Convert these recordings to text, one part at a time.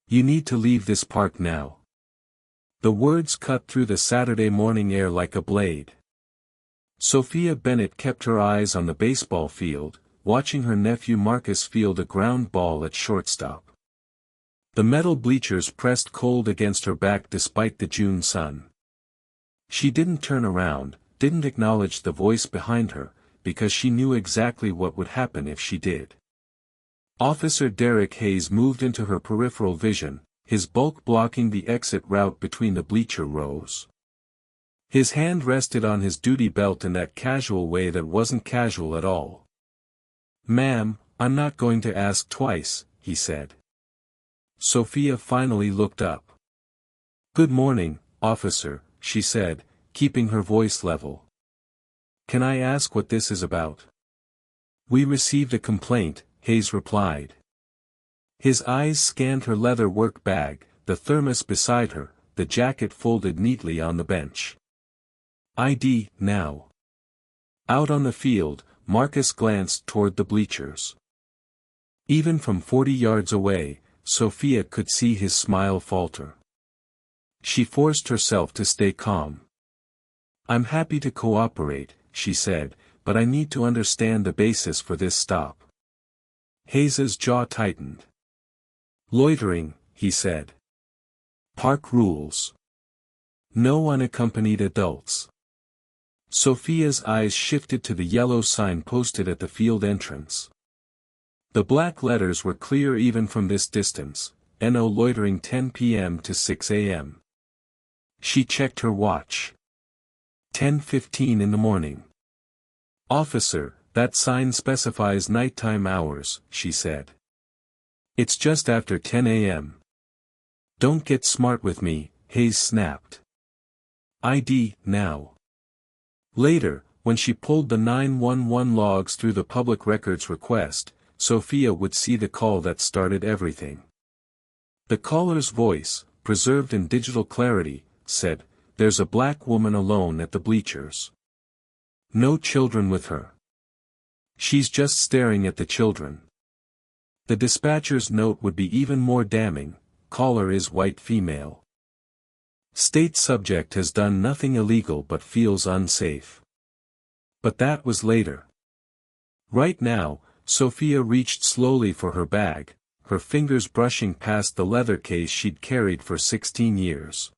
You need to leave this park now. The words cut through the Saturday morning air like a blade. Sophia Bennett kept her eyes on the baseball field, watching her nephew Marcus field a ground ball at shortstop. The metal bleachers pressed cold against her back despite the June sun. She didn't turn around, didn't acknowledge the voice behind her, because she knew exactly what would happen if she did. Officer Derek Hayes moved into her peripheral vision, his bulk blocking the exit route between the bleacher rows. His hand rested on his duty belt in that casual way that wasn't casual at all. "Ma'am, I'm not going to ask twice," he said. Sophia finally looked up. "Good morning, officer," she said, keeping her voice level. "Can I ask what this is about?" "We received a complaint," Hayes replied. His eyes scanned her leather work bag, the thermos beside her, the jacket folded neatly on the bench. "ID, now." Out on the field, Marcus glanced toward the bleachers. Even from 40 yards away, Sophia could see his smile falter. She forced herself to stay calm. "I'm happy to cooperate," she said, "but I need to understand the basis for this stop." Hayes's jaw tightened. "Loitering," he said. "Park rules. No unaccompanied adults." Sophia's eyes shifted to the yellow sign posted at the field entrance. The black letters were clear even from this distance, "No loitering 10 p.m. to 6 a.m. She checked her watch. 10:15 in the morning. "Officer, that sign specifies nighttime hours," she said. "It's just after 10 a.m. "Don't get smart with me," Hayes snapped. "ID, now." Later, when she pulled the 911 logs through the public records request, Sophia would see the call that started everything. The caller's voice, preserved in digital clarity, said, "There's a black woman alone at the bleachers. No children with her. She's just staring at the children." The dispatcher's note would be even more damning, "Caller is white female. State subject has done nothing illegal but feels unsafe." But that was later. Right now, Sophia reached slowly for her bag, her fingers brushing past the leather case she'd carried for 16 years.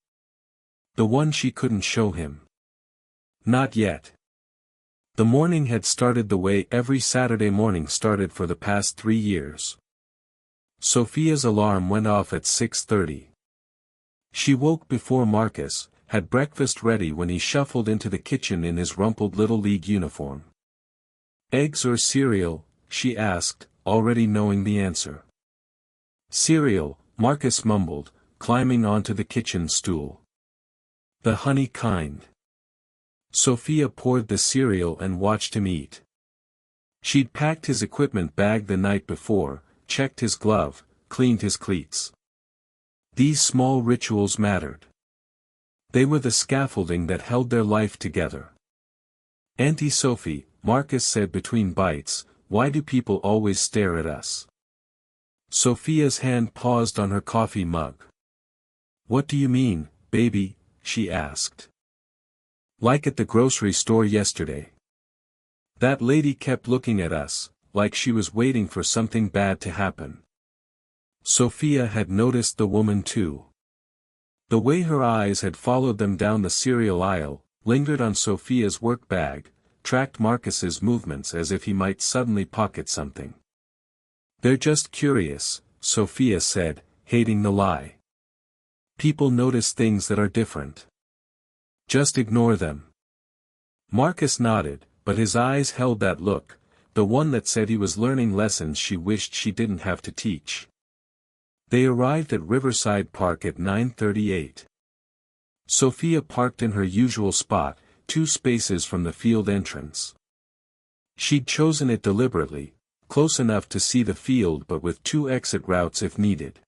The one she couldn't show him. Not yet. The morning had started the way every Saturday morning started for the past 3 years. Sophia's alarm went off at 6:30. She woke before Marcus, had breakfast ready when he shuffled into the kitchen in his rumpled Little League uniform. "Eggs or cereal?" she asked, already knowing the answer. "Cereal," Marcus mumbled, climbing onto the kitchen stool. "The honey kind." Sophia poured the cereal and watched him eat. She'd packed his equipment bag the night before, checked his glove, cleaned his cleats. These small rituals mattered. They were the scaffolding that held their life together. "Auntie Sophie," Marcus said between bites, "why do people always stare at us?" Sophia's hand paused on her coffee mug. "What do you mean, baby?" she asked. "Like at the grocery store yesterday. That lady kept looking at us, like she was waiting for something bad to happen." Sophia had noticed the woman too. The way her eyes had followed them down the cereal aisle, lingered on Sophia's work bag, tracked Marcus's movements as if he might suddenly pocket something. "They're just curious," Sophia said, hating the lie. "People notice things that are different. Just ignore them." Marcus nodded, but his eyes held that look, the one that said he was learning lessons she wished she didn't have to teach. They arrived at Riverside Park at 9:38. Sophia parked in her usual spot, 2 spaces from the field entrance. She'd chosen it deliberately, close enough to see the field but with 2 exit routes if needed.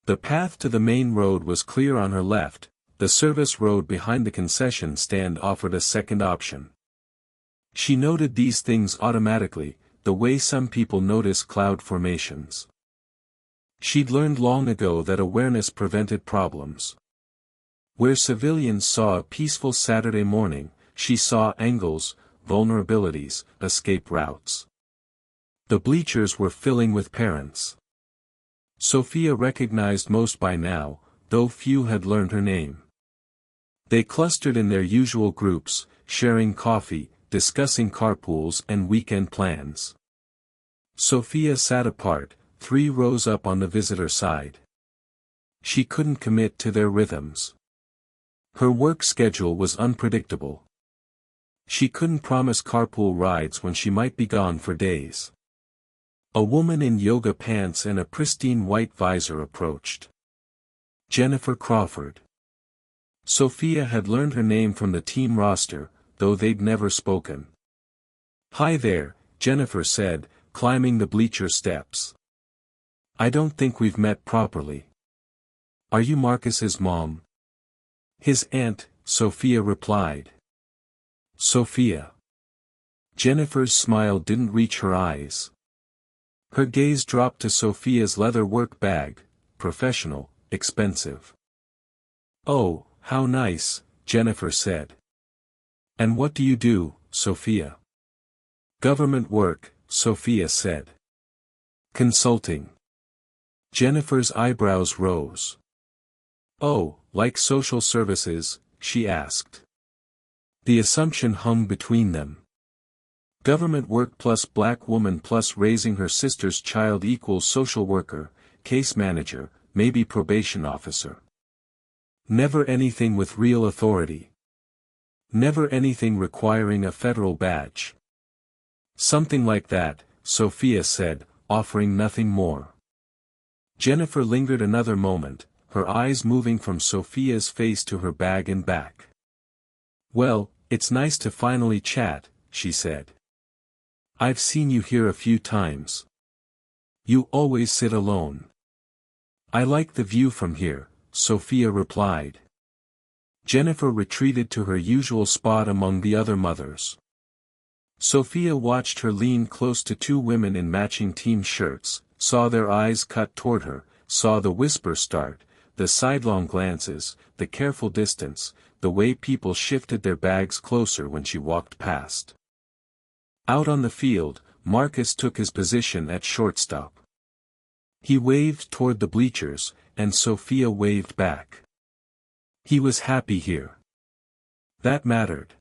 The path to the main road was clear on her left, the service road behind the concession stand offered a second option. She noted these things automatically, the way some people notice cloud formations. She'd learned long ago that awareness prevented problems. Where civilians saw a peaceful Saturday morning, she saw angles, vulnerabilities, escape routes. The bleachers were filling with parents. Sophia recognized most by now, though few had learned her name. They clustered in their usual groups, sharing coffee, discussing carpools and weekend plans. Sophia sat apart, 3 rows up on the visitor side. She couldn't commit to their rhythms. Her work schedule was unpredictable. She couldn't promise carpool rides when she might be gone for days. A woman in yoga pants and a pristine white visor approached. Jennifer Crawford. Sophia had learned her name from the team roster, though they'd never spoken. "Hi there," Jennifer said, climbing the bleacher steps. "I don't think we've met properly. Are you Marcus's mom?" "His aunt," Sophia replied. "Sophia." Jennifer's smile didn't reach her eyes. Her gaze dropped to Sophia's leather work bag, professional, expensive. "Oh, how nice," Jennifer said. "And what do you do, Sophia?" "Government work," Sophia said. "Consulting." Jennifer's eyebrows rose. "Oh, like social services?" she asked. The assumption hung between them. Government work plus black woman plus raising her sister's child equals social worker, case manager, maybe probation officer. Never anything with real authority. Never anything requiring a federal badge. "Something like that," Sophia said, offering nothing more. Jennifer lingered another moment, her eyes moving from Sophia's face to her bag and back. "Well, it's nice to finally chat," she said. "I've seen you here a few times. You always sit alone." "I like the view from here," Sophia replied. Jennifer retreated to her usual spot among the other mothers. Sophia watched her lean close to 2 women in matching team shirts, saw their eyes cut toward her, saw the whisper start, the sidelong glances, the careful distance, the way people shifted their bags closer when she walked past. Out on the field, Marcus took his position at shortstop. He waved toward the bleachers, and Sophia waved back. He was happy here. That mattered.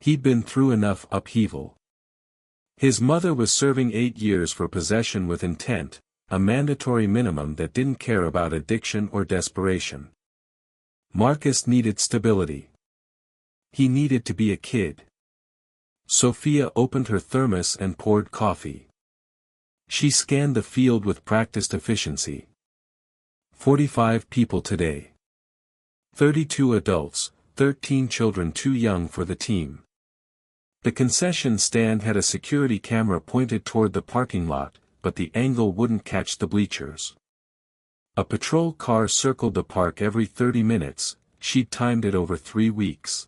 He'd been through enough upheaval. His mother was serving 8 years for possession with intent, a mandatory minimum that didn't care about addiction or desperation. Marcus needed stability. He needed to be a kid. Sophia opened her thermos and poured coffee. She scanned the field with practiced efficiency. 45 people today. 32 adults, 13 children too young for the team. The concession stand had a security camera pointed toward the parking lot, but the angle wouldn't catch the bleachers. A patrol car circled the park every 30 minutes, she'd timed it over 3 weeks.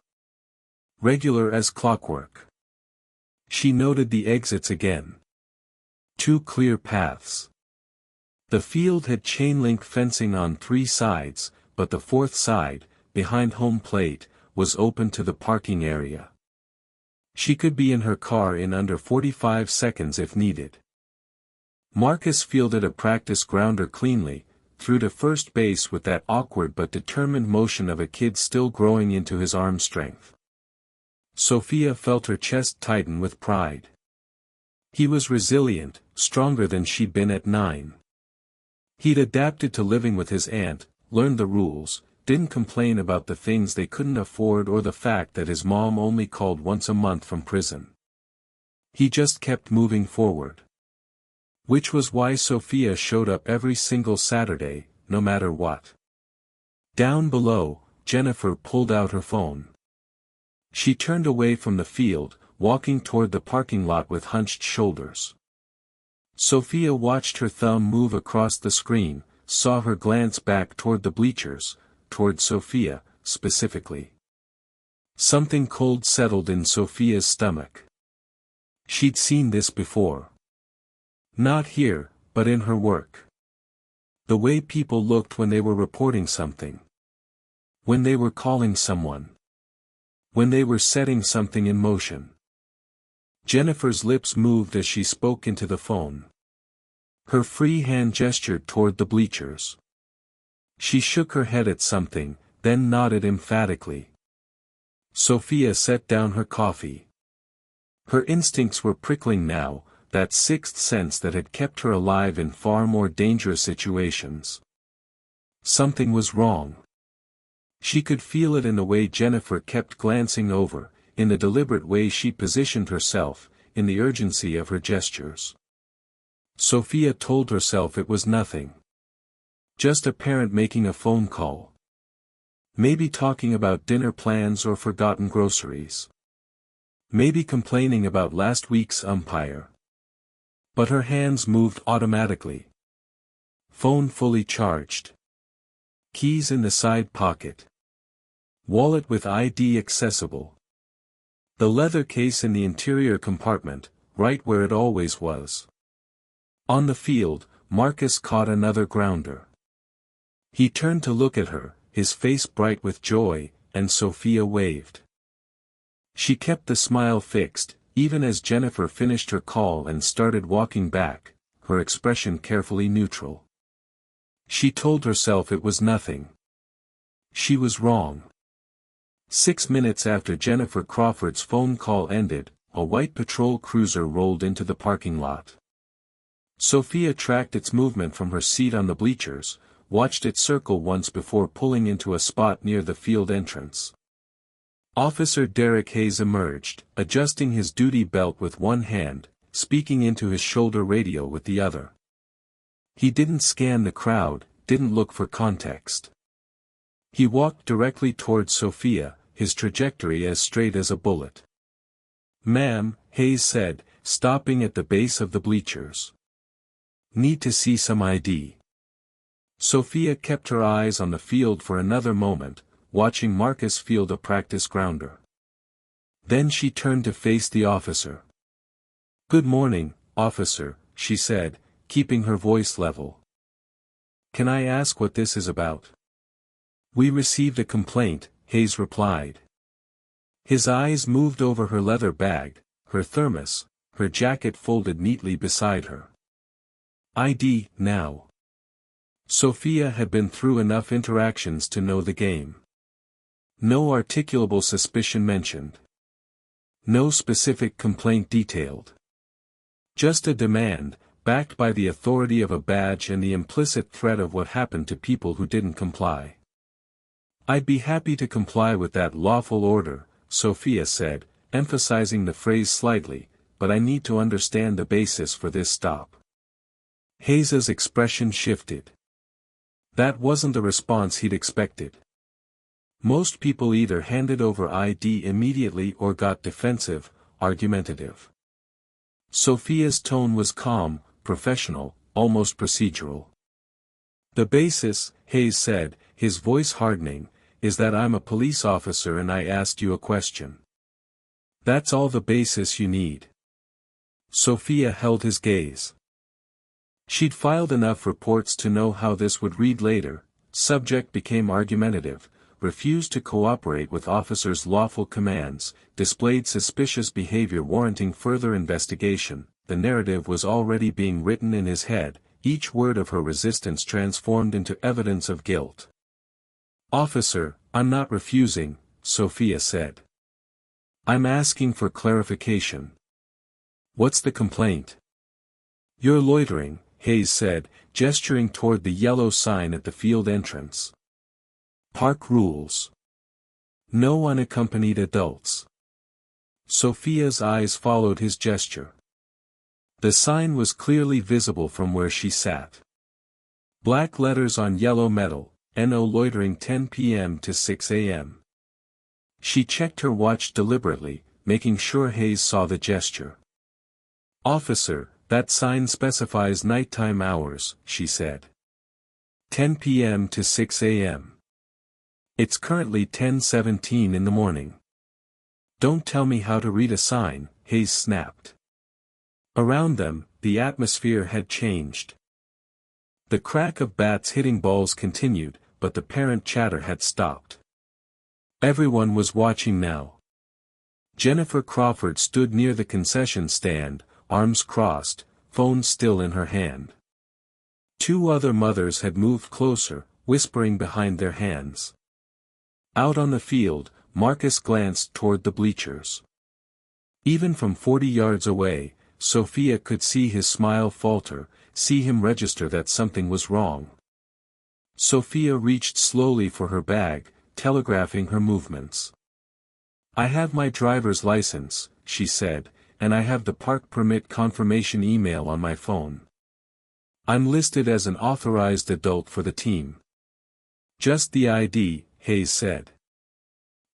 Regular as clockwork. She noted the exits again. 2 clear paths. The field had chain-link fencing on 3 sides, but the 4th side, behind home plate, was open to the parking area. She could be in her car in under 45 seconds if needed. Marcus fielded a practice grounder cleanly, threw to first base with that awkward but determined motion of a kid still growing into his arm strength. Sophia felt her chest tighten with pride. He was resilient, stronger than she'd been at 9. He'd adapted to living with his aunt, learned the rules, didn't complain about the things they couldn't afford or the fact that his mom only called once a month from prison. He just kept moving forward. Which was why Sophia showed up every single Saturday, no matter what. Down below, Jennifer pulled out her phone. She turned away from the field, walking toward the parking lot with hunched shoulders. Sophia watched her thumb move across the screen, saw her glance back toward the bleachers, toward Sophia, specifically. Something cold settled in Sophia's stomach. She'd seen this before. Not here, but in her work. The way people looked when they were reporting something. When they were calling someone. When they were setting something in motion. Jennifer's lips moved as she spoke into the phone. Her free hand gestured toward the bleachers. She shook her head at something, then nodded emphatically. Sophia set down her coffee. Her instincts were prickling now, that sixth sense that had kept her alive in far more dangerous situations. Something was wrong. She could feel it in the way Jennifer kept glancing over, in the deliberate way she positioned herself, in the urgency of her gestures. Sophia told herself it was nothing. Just a parent making a phone call. Maybe talking about dinner plans or forgotten groceries. Maybe complaining about last week's umpire. But her hands moved automatically. Phone fully charged. Keys in the side pocket. Wallet with ID accessible. The leather case in the interior compartment, right where it always was. On the field, Marcus caught another grounder. He turned to look at her, his face bright with joy, and Sophia waved. She kept the smile fixed, even as Jennifer finished her call and started walking back, her expression carefully neutral. She told herself it was nothing. She was wrong. 6 minutes after Jennifer Crawford's phone call ended, a white patrol cruiser rolled into the parking lot. Sophia tracked its movement from her seat on the bleachers, watched it circle once before pulling into a spot near the field entrance. Officer Derek Hayes emerged, adjusting his duty belt with one hand, speaking into his shoulder radio with the other. He didn't scan the crowd, didn't look for context. He walked directly towards Sophia, his trajectory as straight as a bullet. "Ma'am," Hayes said, stopping at the base of the bleachers. "Need to see some ID." Sophia kept her eyes on the field for another moment, watching Marcus field a practice grounder. Then she turned to face the officer. "Good morning, officer," she said, keeping her voice level. "Can I ask what this is about?" "We received a complaint," Hayes replied. His eyes moved over her leather bag, her thermos, her jacket folded neatly beside her. "ID, now." Sophia had been through enough interactions to know the game. No articulable suspicion mentioned. No specific complaint detailed. Just a demand, backed by the authority of a badge and the implicit threat of what happened to people who didn't comply. "I'd be happy to comply with that lawful order," Sophia said, emphasizing the phrase slightly, "but I need to understand the basis for this stop." Hayes's expression shifted. That wasn't the response he'd expected. Most people either handed over ID immediately or got defensive, argumentative. Sophia's tone was calm, professional, almost procedural. "The basis," Hayes said, his voice hardening, "is that I'm a police officer and I asked you a question. That's all the basis you need." Sophia held his gaze. She'd filed enough reports to know how this would read later. Subject became argumentative, refused to cooperate with officers' lawful commands, displayed suspicious behavior warranting further investigation. The narrative was already being written in his head, each word of her resistance transformed into evidence of guilt. "Officer, I'm not refusing," Sophia said. "I'm asking for clarification. What's the complaint?" "You're loitering," Hayes said, gesturing toward the yellow sign at the field entrance. "Park rules. No unaccompanied adults." Sophia's eyes followed his gesture. The sign was clearly visible from where she sat. Black letters on yellow metal, "No loitering 10 p.m. to 6 a.m. She checked her watch deliberately, making sure Hayes saw the gesture. "Officer, that sign specifies nighttime hours," she said. 10 p.m. to 6 a.m. It's currently 10:17 in the morning. "Don't tell me how to read a sign," Hayes snapped. Around them, the atmosphere had changed. The crack of bats hitting balls continued, but the parent chatter had stopped. Everyone was watching now. Jennifer Crawford stood near the concession stand, arms crossed, phone still in her hand. Two other mothers had moved closer, whispering behind their hands. Out on the field, Marcus glanced toward the bleachers. Even from 40 yards away, Sophia could see his smile falter, see him register that something was wrong. Sophia reached slowly for her bag, telegraphing her movements. "I have my driver's license," she said, "and I have the park permit confirmation email on my phone. I'm listed as an authorized adult for the team." "Just the ID," Hayes said.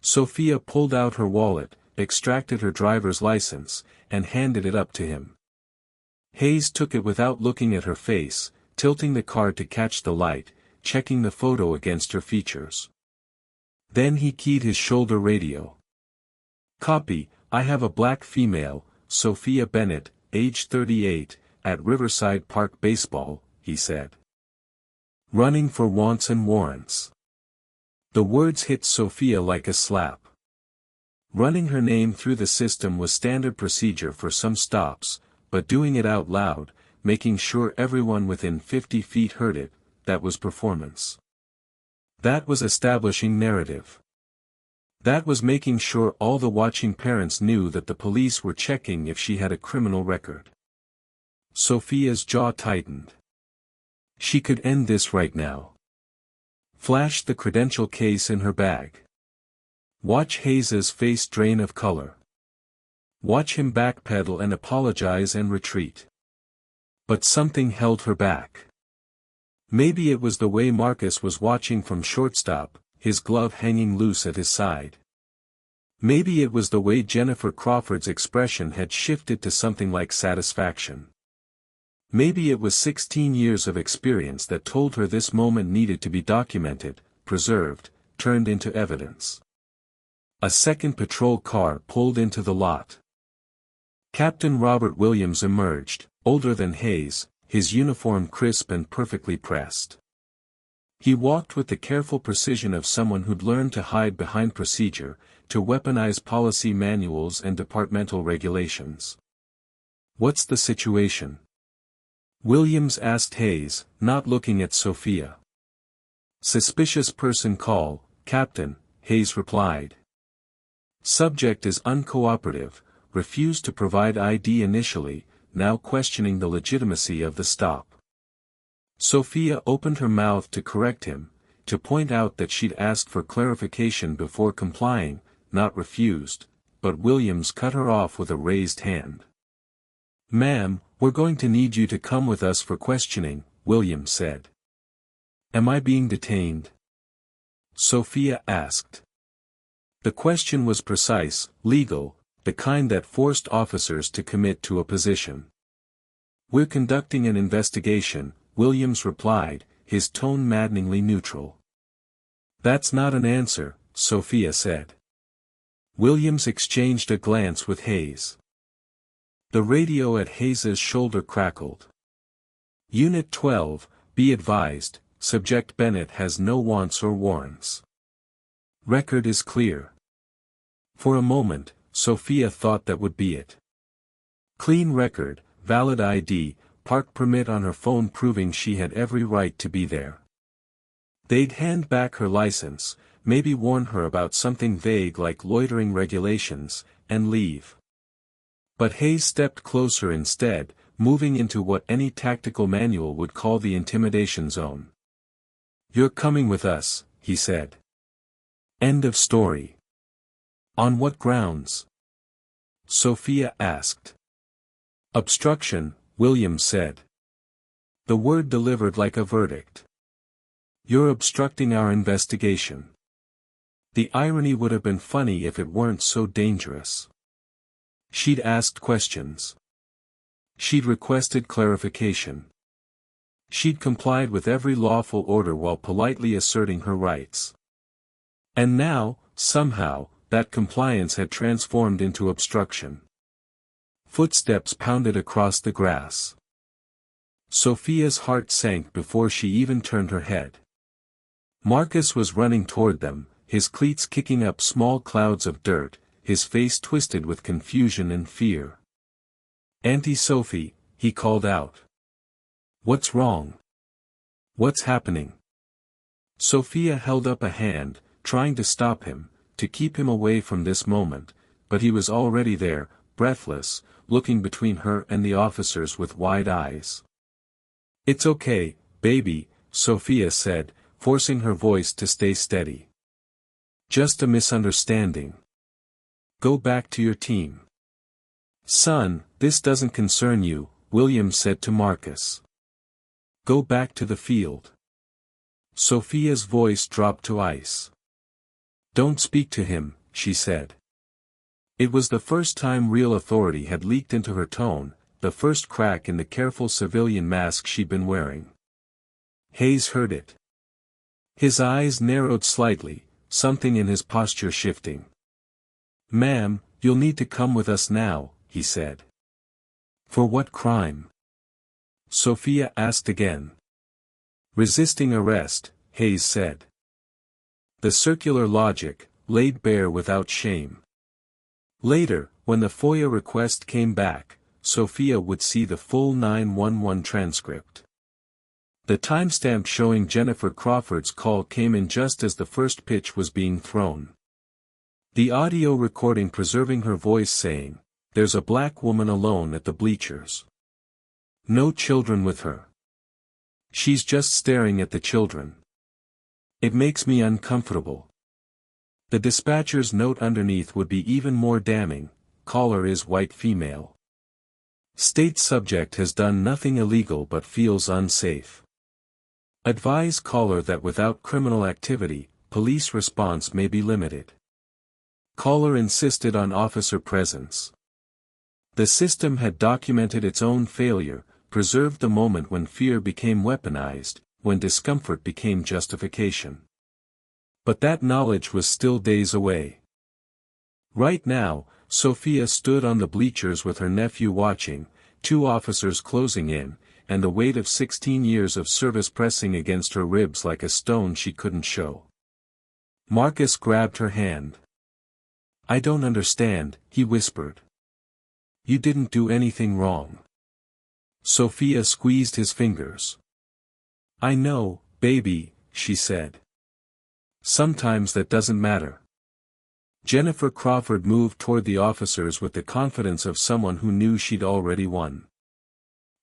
Sophia pulled out her wallet, extracted her driver's license, and handed it up to him. Hayes took it without looking at her face, tilting the card to catch the light, checking the photo against her features. Then he keyed his shoulder radio. "Copy, I have a black female, Sophia Bennett, age 38, at Riverside Park Baseball," he said. "Running for wants and warrants." The words hit Sophia like a slap. Running her name through the system was standard procedure for some stops, but doing it out loud, making sure everyone within 50 feet heard it, that was performance. That was establishing narrative. That was making sure all the watching parents knew that the police were checking if she had a criminal record. Sophia's jaw tightened. She could end this right now. Flash the credential case in her bag. Watch Hayes's face drain of color. Watch him backpedal and apologize and retreat. But something held her back. Maybe it was the way Marcus was watching from shortstop, his glove hanging loose at his side. Maybe it was the way Jennifer Crawford's expression had shifted to something like satisfaction. Maybe it was 16 years of experience that told her this moment needed to be documented, preserved, turned into evidence. A second patrol car pulled into the lot. Captain Robert Williams emerged, older than Hayes, his uniform crisp and perfectly pressed. He walked with the careful precision of someone who'd learned to hide behind procedure, to weaponize policy manuals and departmental regulations. "What's the situation?" Williams asked Hayes, not looking at Sophia. "Suspicious person call, Captain," Hayes replied. "Subject is uncooperative, refused to provide ID initially, now questioning the legitimacy of the stop." Sophia opened her mouth to correct him, to point out that she'd asked for clarification before complying, not refused, but Williams cut her off with a raised hand. "Ma'am, we're going to need you to come with us for questioning," Williams said. "Am I being detained?" Sophia asked. The question was precise, legal, the kind that forced officers to commit to a position. "We're conducting an investigation," Williams replied, his tone maddeningly neutral. "That's not an answer," Sophia said. Williams exchanged a glance with Hayes. The radio at Hayes's shoulder crackled. "Unit 12, be advised, Subject Bennett has no wants or warrants. Record is clear." For a moment, Sophia thought that would be it. Clean record, valid ID, park permit on her phone proving she had every right to be there. They'd hand back her license, maybe warn her about something vague like loitering regulations, and leave. But Hayes stepped closer instead, moving into what any tactical manual would call the intimidation zone. "You're coming with us," he said. End of story. "On what grounds?" Sophia asked. "Obstruction," Williams said. The word delivered like a verdict. "You're obstructing our investigation." The irony would have been funny if it weren't so dangerous. She'd asked questions. She'd requested clarification. She'd complied with every lawful order while politely asserting her rights. And now, somehow, that compliance had transformed into obstruction. Footsteps pounded across the grass. Sophia's heart sank before she even turned her head. Marcus was running toward them, his cleats kicking up small clouds of dirt, his face twisted with confusion and fear. "Auntie Sophie," he called out. "What's wrong? What's happening?" Sophia held up a hand, trying to stop him, to keep him away from this moment, but he was already there, breathless, looking between her and the officers with wide eyes. "It's okay, baby," Sophia said, forcing her voice to stay steady. "Just a misunderstanding. Go back to your team." "Son, this doesn't concern you," William said to Marcus. "Go back to the field." Sophia's voice dropped to ice. "Don't speak to him," she said. It was the first time real authority had leaked into her tone, the first crack in the careful civilian mask she'd been wearing. Hayes heard it. His eyes narrowed slightly, something in his posture shifting. "Ma'am, you'll need to come with us now," he said. "For what crime?" Sophia asked again. "Resisting arrest," Hayes said. The circular logic, laid bare without shame. Later, when the FOIA request came back, Sophia would see the full 911 transcript. The timestamp showing Jennifer Crawford's call came in just as the first pitch was being thrown. The audio recording preserving her voice saying, "There's a black woman alone at the bleachers. No children with her. She's just staring at the children. It makes me uncomfortable." The dispatcher's note underneath would be even more damning, "Caller is white female. State subject has done nothing illegal but feels unsafe. Advise caller that without criminal activity, police response may be limited. Caller insisted on officer presence." The system had documented its own failure, preserved the moment when fear became weaponized, when discomfort became justification. But that knowledge was still days away. Right now, Sophia stood on the bleachers with her nephew watching, 2 officers closing in, and the weight of 16 years of service pressing against her ribs like a stone she couldn't show. Marcus grabbed her hand. "I don't understand," he whispered. "You didn't do anything wrong." Sophia squeezed his fingers. "I know, baby," she said. "Sometimes that doesn't matter." Jennifer Crawford moved toward the officers with the confidence of someone who knew she'd already won.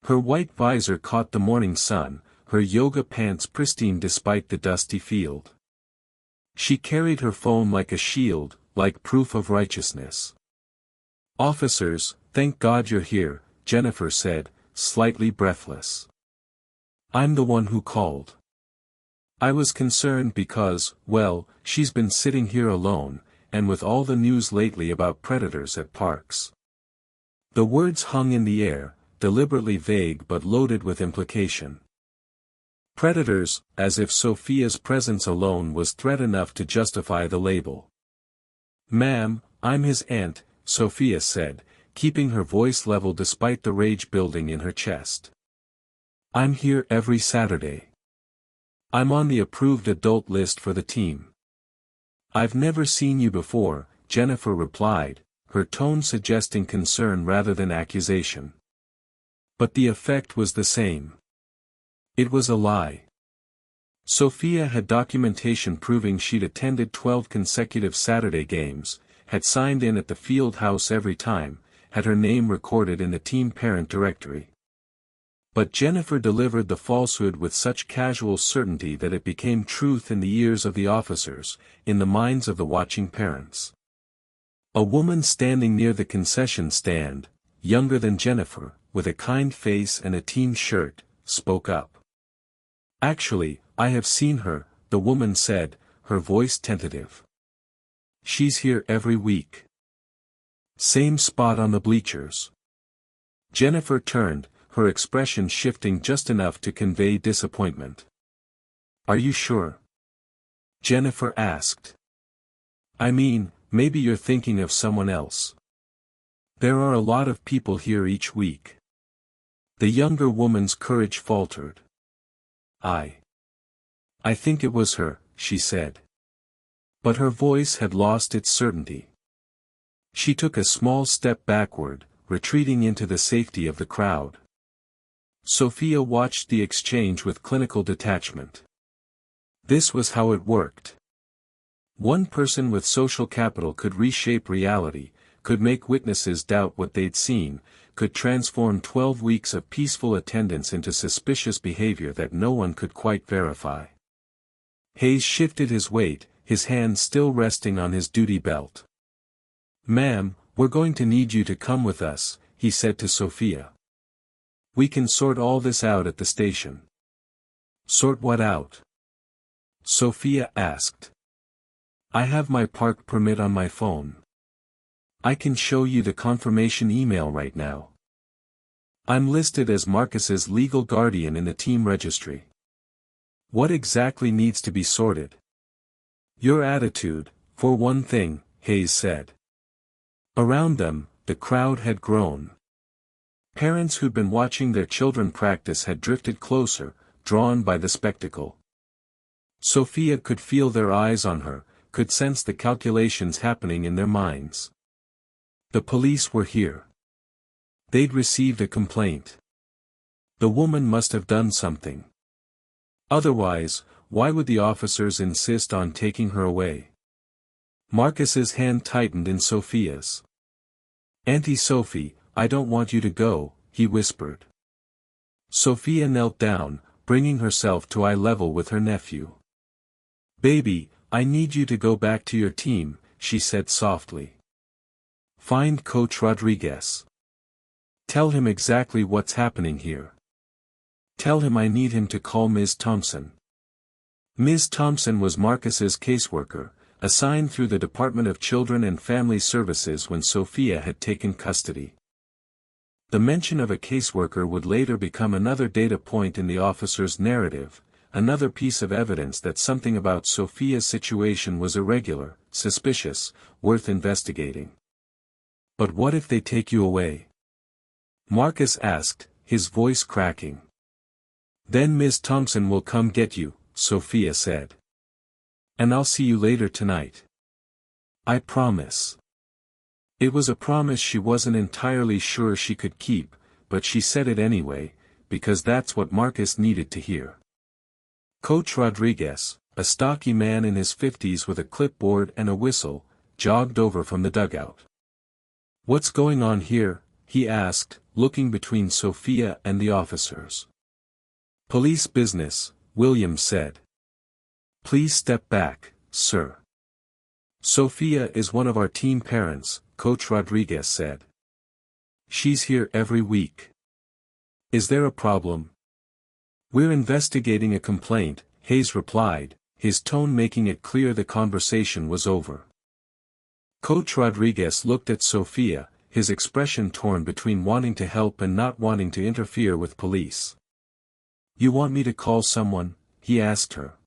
Her white visor caught the morning sun, her yoga pants pristine despite the dusty field. She carried her phone like a shield, like proof of righteousness. "Officers, thank God you're here," Jennifer said, slightly breathless. "I'm the one who called. I was concerned because, well, she's been sitting here alone, and with all the news lately about predators at parks." The words hung in the air, deliberately vague but loaded with implication. Predators, as if Sophia's presence alone was threat enough to justify the label. "Ma'am, I'm his aunt," Sophia said, keeping her voice level despite the rage building in her chest. "I'm here every Saturday. I'm on the approved adult list for the team." "I've never seen you before," Jennifer replied, her tone suggesting concern rather than accusation. But the effect was the same. It was a lie. Sophia had documentation proving she'd attended 12 consecutive Saturday games, had signed in at the field house every time, had her name recorded in the team parent directory. But Jennifer delivered the falsehood with such casual certainty that it became truth in the ears of the officers, in the minds of the watching parents. A woman standing near the concession stand, younger than Jennifer, with a kind face and a team shirt, spoke up. "Actually, I have seen her," the woman said, her voice tentative. "She's here every week. Same spot on the bleachers." Jennifer turned, her expression shifting just enough to convey disappointment. "Are you sure?" Jennifer asked. "I mean, maybe you're thinking of someone else. There are a lot of people here each week." The younger woman's courage faltered. I think it was her, she said. But her voice had lost its certainty. She took a small step backward, retreating into the safety of the crowd. Sophia watched the exchange with clinical detachment. This was how it worked. One person with social capital could reshape reality, could make witnesses doubt what they'd seen, could transform 12 weeks of peaceful attendance into suspicious behavior that no one could quite verify. Hayes shifted his weight, his hand still resting on his duty belt. "Ma'am, we're going to need you to come with us," he said to Sophia. "We can sort all this out at the station." "Sort what out?" Sophia asked. "I have my park permit on my phone. I can show you the confirmation email right now. I'm listed as Marcus's legal guardian in the team registry." "What exactly needs to be sorted?" "Your attitude, for one thing," Hayes said. Around them, the crowd had grown. Parents who'd been watching their children practice had drifted closer, drawn by the spectacle. Sophia could feel their eyes on her, could sense the calculations happening in their minds. The police were here. They'd received a complaint. The woman must have done something. Otherwise, why would the officers insist on taking her away? Marcus's hand tightened in Sophia's. "Auntie Sophie, I don't want you to go," he whispered. Sophia knelt down, bringing herself to eye level with her nephew. "Baby, I need you to go back to your team," she said softly. "Find Coach Rodriguez. Tell him exactly what's happening here. Tell him I need him to call Ms. Thompson." Ms. Thompson was Marcus's caseworker, assigned through the Department of Children and Family Services when Sophia had taken custody. The mention of a caseworker would later become another data point in the officer's narrative, another piece of evidence that something about Sophia's situation was irregular, suspicious, worth investigating. "But what if they take you away?" Marcus asked, his voice cracking. "Then Ms. Thompson will come get you," Sophia said. "And I'll see you later tonight. I promise." It was a promise she wasn't entirely sure she could keep, but she said it anyway, because that's what Marcus needed to hear. Coach Rodriguez, a stocky man in his 50s with a clipboard and a whistle, jogged over from the dugout. "What's going on here?" he asked, looking between Sophia and the officers. "Police business," Williams said. "Please step back, sir." "Sophia is one of our team parents," Coach Rodriguez said. "She's here every week. Is there a problem?" "We're investigating a complaint," Hayes replied, his tone making it clear the conversation was over. Coach Rodriguez looked at Sophia, his expression torn between wanting to help and not wanting to interfere with police. "You want me to call someone?" he asked her.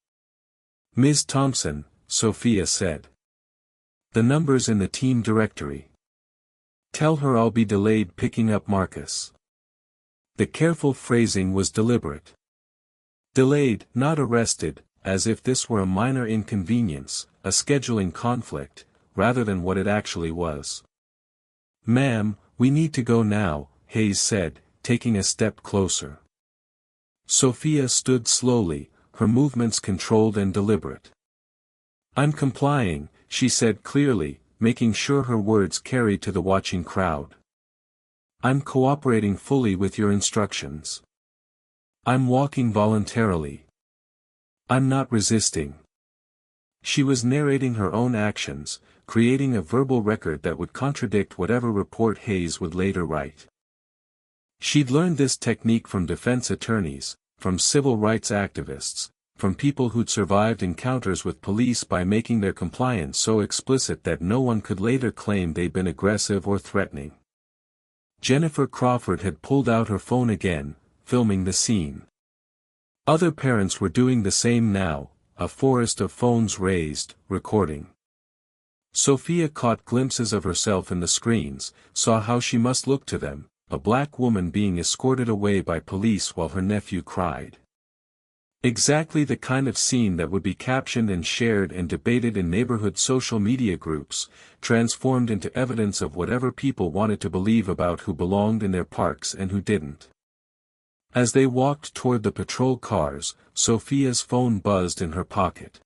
"Ms. Thompson," Sophia said. "The number's in the team directory. Tell her I'll be delayed picking up Marcus." The careful phrasing was deliberate. Delayed, not arrested, as if this were a minor inconvenience, a scheduling conflict, rather than what it actually was. "Ma'am, we need to go now," Hayes said, taking a step closer. Sophia stood slowly, her movements controlled and deliberate. "I'm complying," she said clearly, making sure her words carried to the watching crowd. "I'm cooperating fully with your instructions. I'm walking voluntarily. I'm not resisting." She was narrating her own actions, creating a verbal record that would contradict whatever report Hayes would later write. She'd learned this technique from defense attorneys, from civil rights activists, from people who'd survived encounters with police by making their compliance so explicit that no one could later claim they'd been aggressive or threatening. Jennifer Crawford had pulled out her phone again, filming the scene. Other parents were doing the same now, a forest of phones raised, recording. Sophia caught glimpses of herself in the screens, saw how she must look to them, a black woman being escorted away by police while her nephew cried. Exactly the kind of scene that would be captioned and shared and debated in neighborhood social media groups, transformed into evidence of whatever people wanted to believe about who belonged in their parks and who didn't. As they walked toward the patrol cars, Sophia's phone buzzed in her pocket.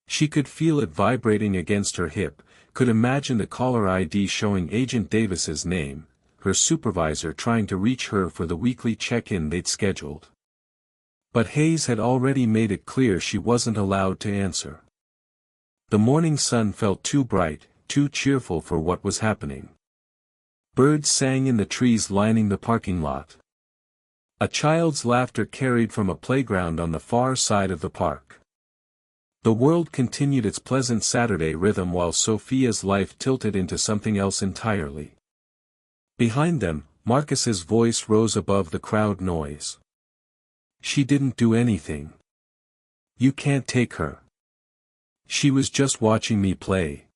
She could feel it vibrating against her hip, could imagine the caller ID showing Agent Davis's name, her supervisor trying to reach her for the weekly check-in they'd scheduled. But Hayes had already made it clear she wasn't allowed to answer. The morning sun felt too bright, too cheerful for what was happening. Birds sang in the trees lining the parking lot. A child's laughter carried from a playground on the far side of the park. The world continued its pleasant Saturday rhythm while Sophia's life tilted into something else entirely. Behind them, Marcus's voice rose above the crowd noise. She didn't do anything. You can't take her. She was just watching me play.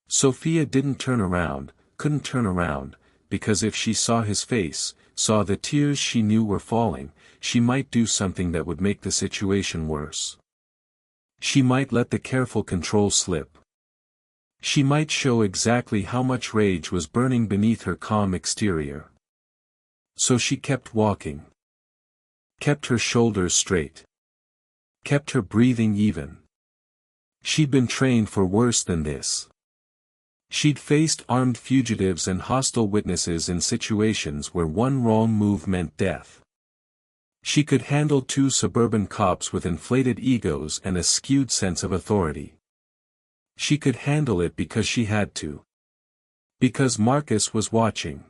Sophia didn't turn around, couldn't turn around, because if she saw his face, saw the tears she knew were falling, she might do something that would make the situation worse. She might let the careful control slip. She might show exactly how much rage was burning beneath her calm exterior. So she kept walking. Kept her shoulders straight. Kept her breathing even. She'd been trained for worse than this. She'd faced armed fugitives and hostile witnesses in situations where one wrong move meant death. She could handle two suburban cops with inflated egos and a skewed sense of authority. She could handle it because she had to. Because Marcus was watching.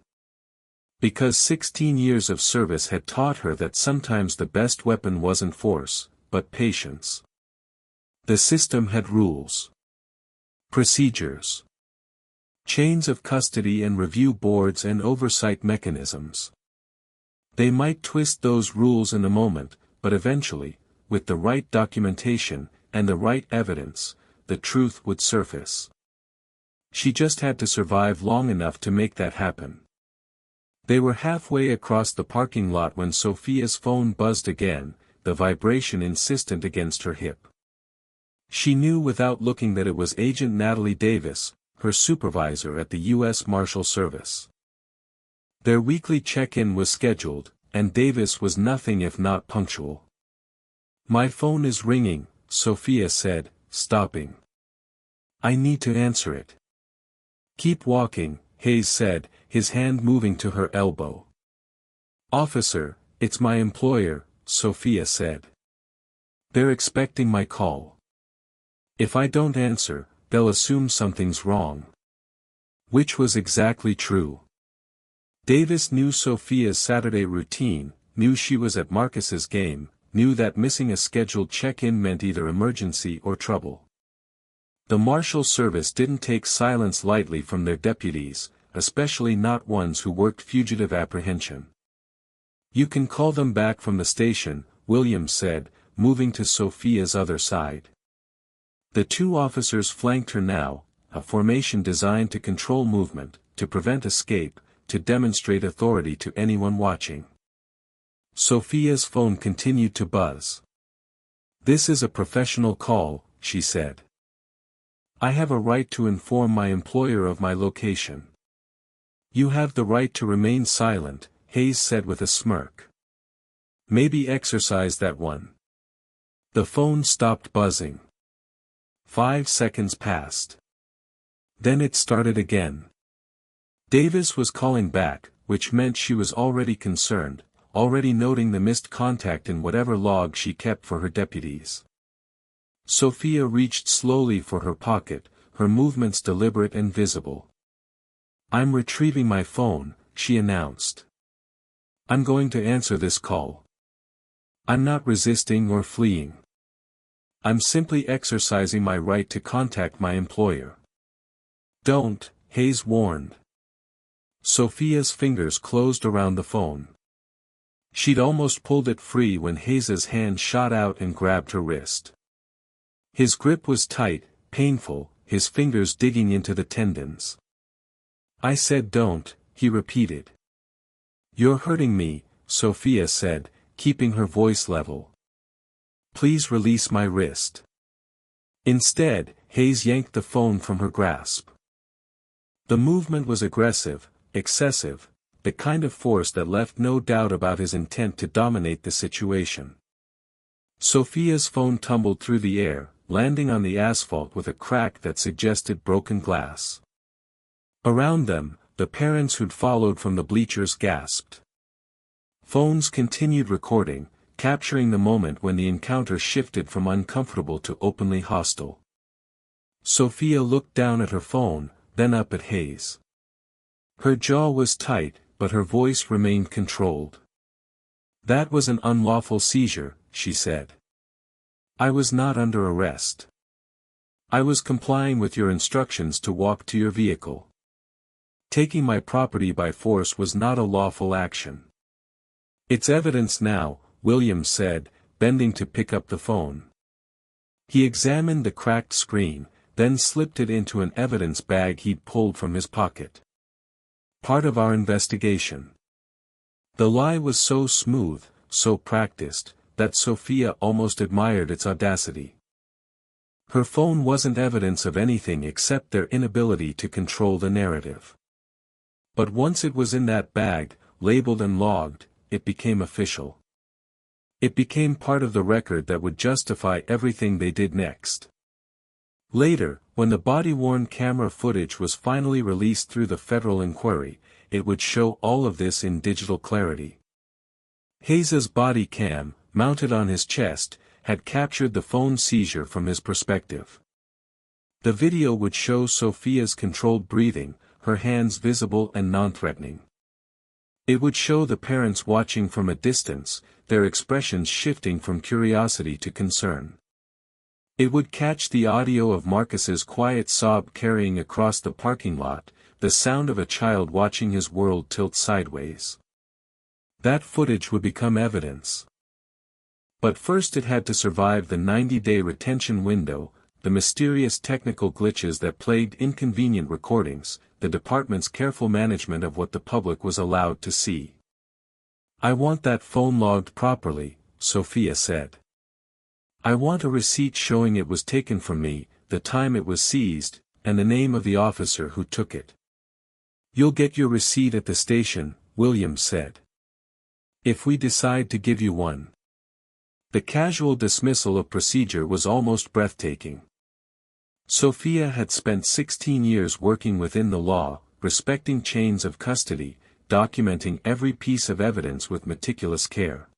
Because 16 years of service had taught her that sometimes the best weapon wasn't force, but patience. The system had rules. Procedures. Chains of custody and review boards and oversight mechanisms. They might twist those rules in a moment, but eventually, with the right documentation, and the right evidence, the truth would surface. She just had to survive long enough to make that happen. They were halfway across the parking lot when Sophia's phone buzzed again, the vibration insistent against her hip. She knew without looking that it was Agent Natalie Davis, her supervisor at the U.S. Marshal Service. Their weekly check-in was scheduled, and Davis was nothing if not punctual. "My phone is ringing," Sophia said, stopping. "I need to answer it." "Keep walking," Hayes said, his hand moving to her elbow. "Officer, it's my employer," Sophia said. "They're expecting my call. If I don't answer, they'll assume something's wrong." Which was exactly true. Davis knew Sophia's Saturday routine, knew she was at Marcus's game, knew that missing a scheduled check-in meant either emergency or trouble. The Marshal Service didn't take silence lightly from their deputies, especially not ones who worked fugitive apprehension. "You can call them back from the station," Williams said, moving to Sophia's other side. The two officers flanked her now, a formation designed to control movement, to prevent escape, to demonstrate authority to anyone watching. Sophia's phone continued to buzz. "This is a professional call," she said. "I have a right to inform my employer of my location." "You have the right to remain silent," Hayes said with a smirk. "Maybe exercise that one." The phone stopped buzzing. 5 seconds passed. Then it started again. Davis was calling back, which meant she was already concerned, already noting the missed contact in whatever log she kept for her deputies. Sophia reached slowly for her pocket, her movements deliberate and visible. "I'm retrieving my phone," she announced. "I'm going to answer this call. I'm not resisting or fleeing. I'm simply exercising my right to contact my employer." "Don't," Hayes warned. Sophia's fingers closed around the phone. She'd almost pulled it free when Hayes's hand shot out and grabbed her wrist. His grip was tight, painful, his fingers digging into the tendons. "I said don't," he repeated. "You're hurting me," Sophia said, keeping her voice level. "Please release my wrist." Instead, Hayes yanked the phone from her grasp. The movement was aggressive, excessive, the kind of force that left no doubt about his intent to dominate the situation. Sophia's phone tumbled through the air, landing on the asphalt with a crack that suggested broken glass. Around them, the parents who'd followed from the bleachers gasped. Phones continued recording, capturing the moment when the encounter shifted from uncomfortable to openly hostile. Sophia looked down at her phone, then up at Hayes. Her jaw was tight, but her voice remained controlled. "That was an unlawful seizure," she said. "I was not under arrest. I was complying with your instructions to walk to your vehicle. Taking my property by force was not a lawful action." "It's evidence now," Williams said, bending to pick up the phone. He examined the cracked screen, then slipped it into an evidence bag he'd pulled from his pocket. "Part of our investigation." The lie was so smooth, so practiced, that Sophia almost admired its audacity. Her phone wasn't evidence of anything except their inability to control the narrative. But once it was in that bag, labeled and logged, it became official. It became part of the record that would justify everything they did next. Later, when the body-worn camera footage was finally released through the federal inquiry, it would show all of this in digital clarity. Hayes's body cam, mounted on his chest, had captured the phone seizure from his perspective. The video would show Sophia's controlled breathing, her hands visible and non-threatening. It would show the parents watching from a distance, their expressions shifting from curiosity to concern. It would catch the audio of Marcus's quiet sob carrying across the parking lot, the sound of a child watching his world tilt sideways. That footage would become evidence. But first it had to survive the 90-day retention window, the mysterious technical glitches that plagued inconvenient recordings, the department's careful management of what the public was allowed to see. "I want that phone logged properly," Sophia said. "I want a receipt showing it was taken from me, the time it was seized, and the name of the officer who took it." "You'll get your receipt at the station," Williams said. "If we decide to give you one." The casual dismissal of procedure was almost breathtaking. Sophia had spent 16 years working within the law, respecting chains of custody, documenting every piece of evidence with meticulous care.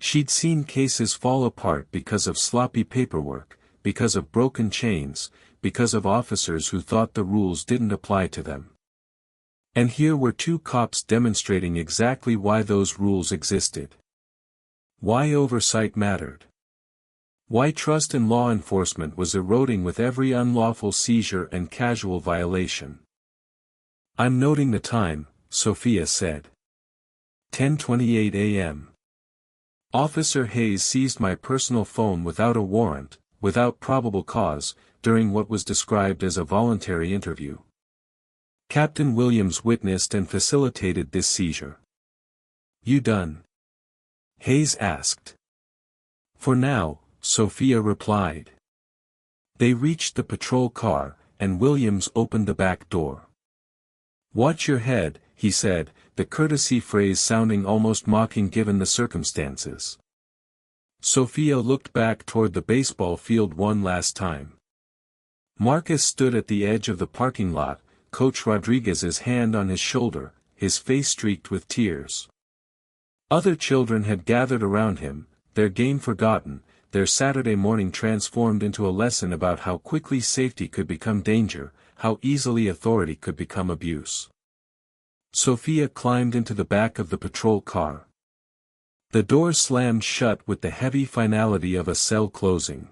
She'd seen cases fall apart because of sloppy paperwork, because of broken chains, because of officers who thought the rules didn't apply to them. And here were two cops demonstrating exactly why those rules existed. Why oversight mattered. Why trust in law enforcement was eroding with every unlawful seizure and casual violation. "I'm noting the time," Sophia said. 10:28 a.m. "Officer Hayes seized my personal phone without a warrant, without probable cause, during what was described as a voluntary interview. Captain Williams witnessed and facilitated this seizure." "You done?" Hayes asked. "For now," Sophia replied. They reached the patrol car, and Williams opened the back door. "Watch your head," he said, the courtesy phrase sounding almost mocking given the circumstances. Sophia looked back toward the baseball field one last time. Marcus stood at the edge of the parking lot, Coach Rodriguez's hand on his shoulder, his face streaked with tears. Other children had gathered around him, their game forgotten, their Saturday morning transformed into a lesson about how quickly safety could become danger, how easily authority could become abuse. Sophia climbed into the back of the patrol car. The door slammed shut with the heavy finality of a cell closing.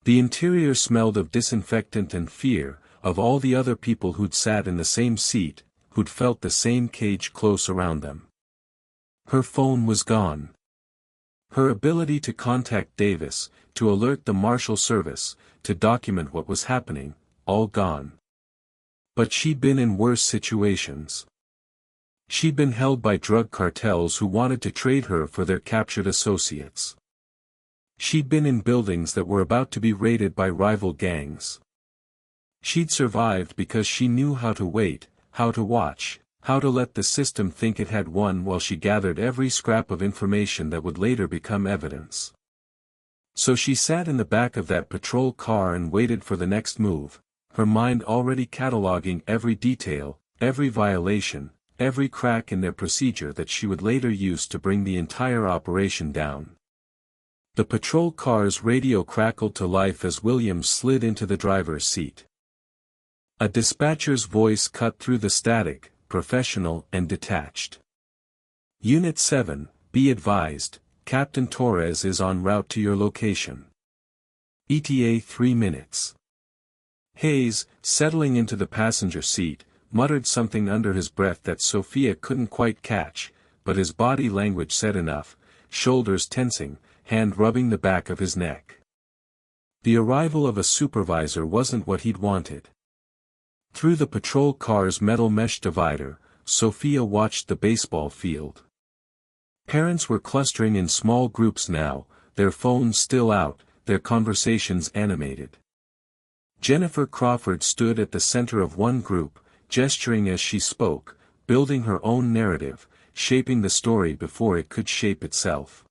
The interior smelled of disinfectant and fear, of all the other people who'd sat in the same seat, who'd felt the same cage close around them. Her phone was gone. Her ability to contact Davis, to alert the Marshal Service, to document what was happening, all gone. But she'd been in worse situations. She'd been held by drug cartels who wanted to trade her for their captured associates. She'd been in buildings that were about to be raided by rival gangs. She'd survived because she knew how to wait, how to watch, how to let the system think it had won while she gathered every scrap of information that would later become evidence. So she sat in the back of that patrol car and waited for the next move, her mind already cataloging every detail, every violation, every crack in their procedure that she would later use to bring the entire operation down. The patrol car's radio crackled to life as Williams slid into the driver's seat. A dispatcher's voice cut through the static, professional and detached. Unit 7, be advised, Captain Torres is en route to your location. ETA 3 minutes. Hayes, settling into the passenger seat, muttered something under his breath that Sophia couldn't quite catch, but his body language said enough, shoulders tensing, hand rubbing the back of his neck. The arrival of a supervisor wasn't what he'd wanted. Through the patrol car's metal mesh divider, Sophia watched the baseball field. Parents were clustering in small groups now, their phones still out, their conversations animated. Jennifer Crawford stood at the center of one group, gesturing as she spoke, building her own narrative, shaping the story before it could shape itself.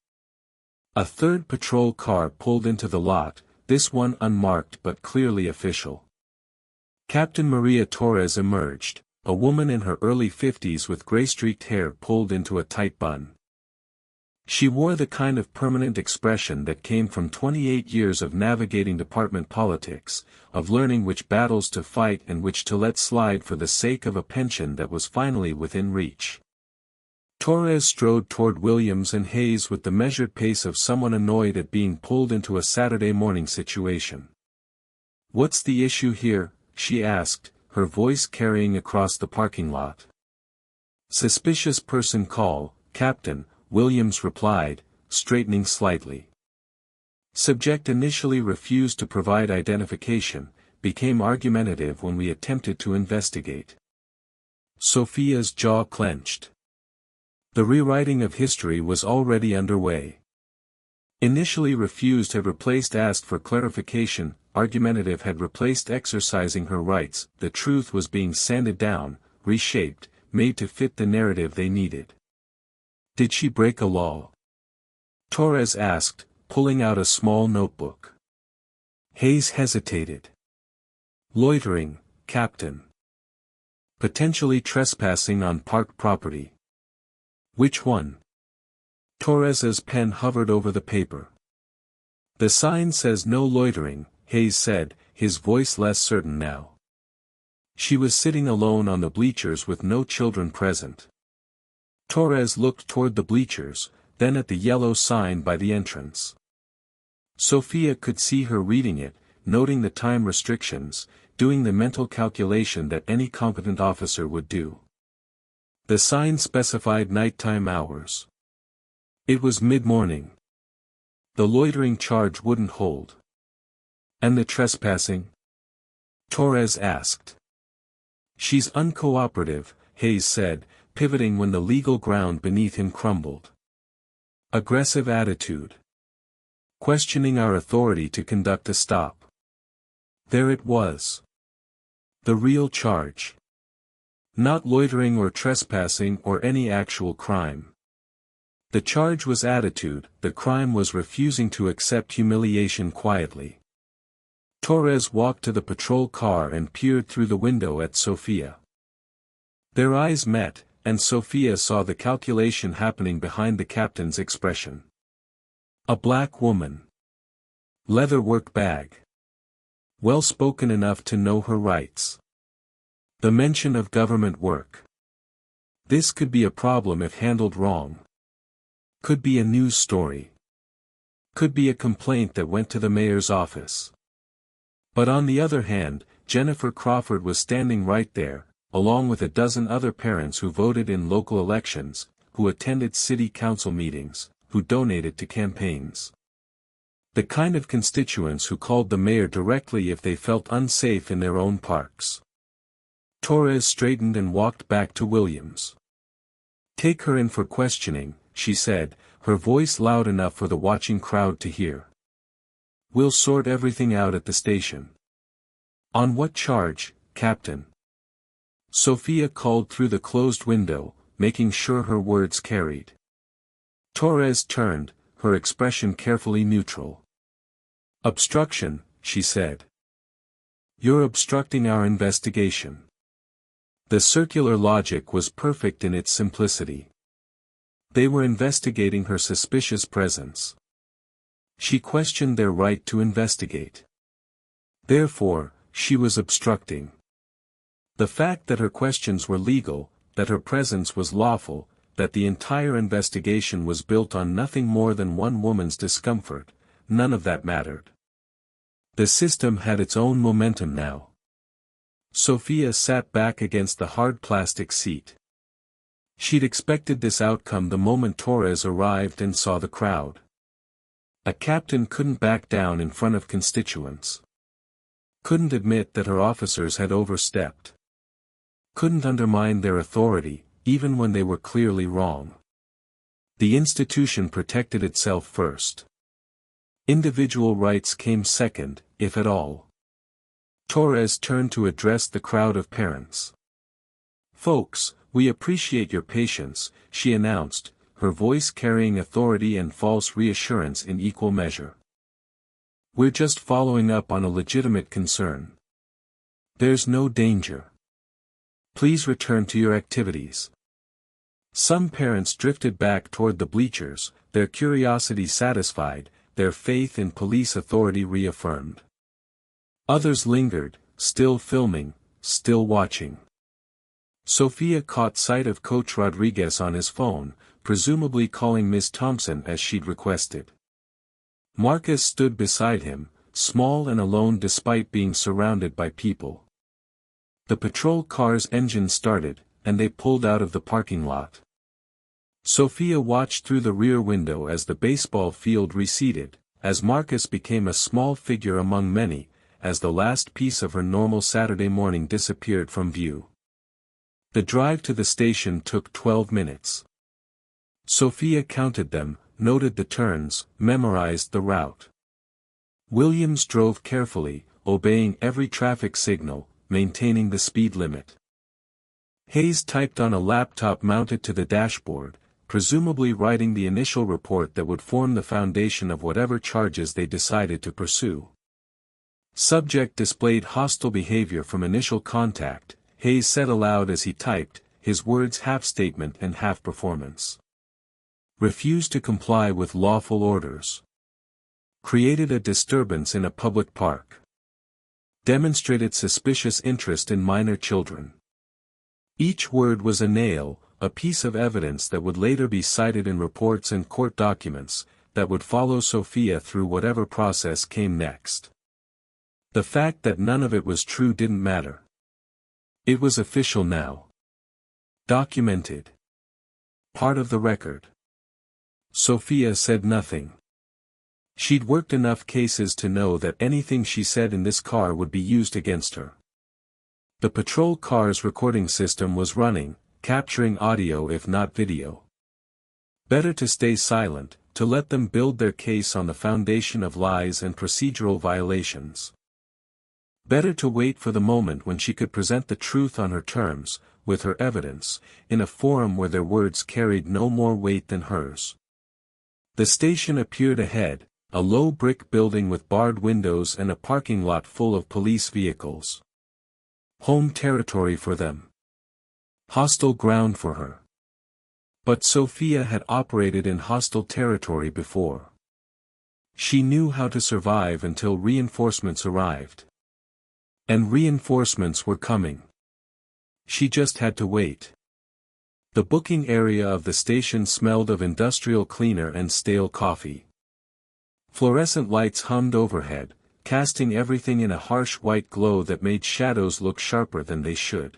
A third patrol car pulled into the lot, this one unmarked but clearly official. Captain Maria Torres emerged, a woman in her early 50s with gray-streaked hair pulled into a tight bun. She wore the kind of permanent expression that came from 28 years of navigating department politics, of learning which battles to fight and which to let slide for the sake of a pension that was finally within reach. Torres strode toward Williams and Hayes with the measured pace of someone annoyed at being pulled into a Saturday morning situation. "What's the issue here?" she asked, her voice carrying across the parking lot. "Suspicious person call, Captain," Williams replied, straightening slightly. Subject initially refused to provide identification, became argumentative when we attempted to investigate. Sophia's jaw clenched. The rewriting of history was already underway. Initially refused had replaced asked for clarification, argumentative had replaced exercising her rights, the truth was being sanded down, reshaped, made to fit the narrative they needed. "Did she break a law?" Torres asked, pulling out a small notebook. Hayes hesitated. "Loitering, Captain. Potentially trespassing on park property." "Which one?" Torres's pen hovered over the paper. "The sign says no loitering," Hayes said, his voice less certain now. She was sitting alone on the bleachers with no children present. Torres looked toward the bleachers, then at the yellow sign by the entrance. Sophia could see her reading it, noting the time restrictions, doing the mental calculation that any competent officer would do. The sign specified nighttime hours. It was mid-morning. The loitering charge wouldn't hold. "And the trespassing?" Torres asked. "She's uncooperative," Hayes said, pivoting when the legal ground beneath him crumbled. "Aggressive attitude. Questioning our authority to conduct a stop." There it was. The real charge. Not loitering or trespassing or any actual crime. The charge was attitude, the crime was refusing to accept humiliation quietly. Torres walked to the patrol car and peered through the window at Sophia. Their eyes met, and Sophia saw the calculation happening behind the captain's expression. A black woman. Leather work bag. Well-spoken enough to know her rights. The mention of government work. This could be a problem if handled wrong. Could be a news story. Could be a complaint that went to the mayor's office. But on the other hand, Jennifer Crawford was standing right there, along with a dozen other parents who voted in local elections, who attended city council meetings, who donated to campaigns. The kind of constituents who called the mayor directly if they felt unsafe in their own parks. Torres straightened and walked back to Williams. "Take her in for questioning," she said, her voice loud enough for the watching crowd to hear. "We'll sort everything out at the station." "On what charge, Captain?" Sophia called through the closed window, making sure her words carried. Torres turned, her expression carefully neutral. "Obstruction," she said. "You're obstructing our investigation." The circular logic was perfect in its simplicity. They were investigating her suspicious presence. She questioned their right to investigate. Therefore, she was obstructing. The fact that her questions were legal, that her presence was lawful, that the entire investigation was built on nothing more than one woman's discomfort, none of that mattered. The system had its own momentum now. Sophia sat back against the hard plastic seat. She'd expected this outcome the moment Torres arrived and saw the crowd. A captain couldn't back down in front of constituents. Couldn't admit that her officers had overstepped. Couldn't undermine their authority, even when they were clearly wrong. The institution protected itself first. Individual rights came second, if at all. Torres turned to address the crowd of parents. "Folks, we appreciate your patience," she announced, her voice carrying authority and false reassurance in equal measure. "We're just following up on a legitimate concern. There's no danger. Please return to your activities." Some parents drifted back toward the bleachers, their curiosity satisfied, their faith in police authority reaffirmed. Others lingered, still filming, still watching. Sophia caught sight of Coach Rodriguez on his phone, presumably calling Miss Thompson as she'd requested. Marcus stood beside him, small and alone despite being surrounded by people. The patrol car's engine started, and they pulled out of the parking lot. Sophia watched through the rear window as the baseball field receded, as Marcus became a small figure among many, as the last piece of her normal Saturday morning disappeared from view. The drive to the station took 12 minutes. Sophia counted them, noted the turns, memorized the route. Williams drove carefully, obeying every traffic signal, maintaining the speed limit. Hayes typed on a laptop mounted to the dashboard, presumably writing the initial report that would form the foundation of whatever charges they decided to pursue. Subject displayed hostile behavior from initial contact, Hayes said aloud as he typed, his words half statement and half performance. Refused to comply with lawful orders. Created a disturbance in a public park. Demonstrated suspicious interest in minor children. Each word was a nail, a piece of evidence that would later be cited in reports and court documents, that would follow Sophia through whatever process came next. The fact that none of it was true didn't matter. It was official now. Documented. Part of the record. Sophia said nothing. She'd worked enough cases to know that anything she said in this car would be used against her. The patrol car's recording system was running, capturing audio if not video. Better to stay silent, to let them build their case on the foundation of lies and procedural violations. Better to wait for the moment when she could present the truth on her terms, with her evidence, in a forum where their words carried no more weight than hers. The station appeared ahead, a low brick building with barred windows and a parking lot full of police vehicles. Home territory for them. Hostile ground for her. But Sophia had operated in hostile territory before. She knew how to survive until reinforcements arrived. And reinforcements were coming. She just had to wait. The booking area of the station smelled of industrial cleaner and stale coffee. Fluorescent lights hummed overhead, casting everything in a harsh white glow that made shadows look sharper than they should.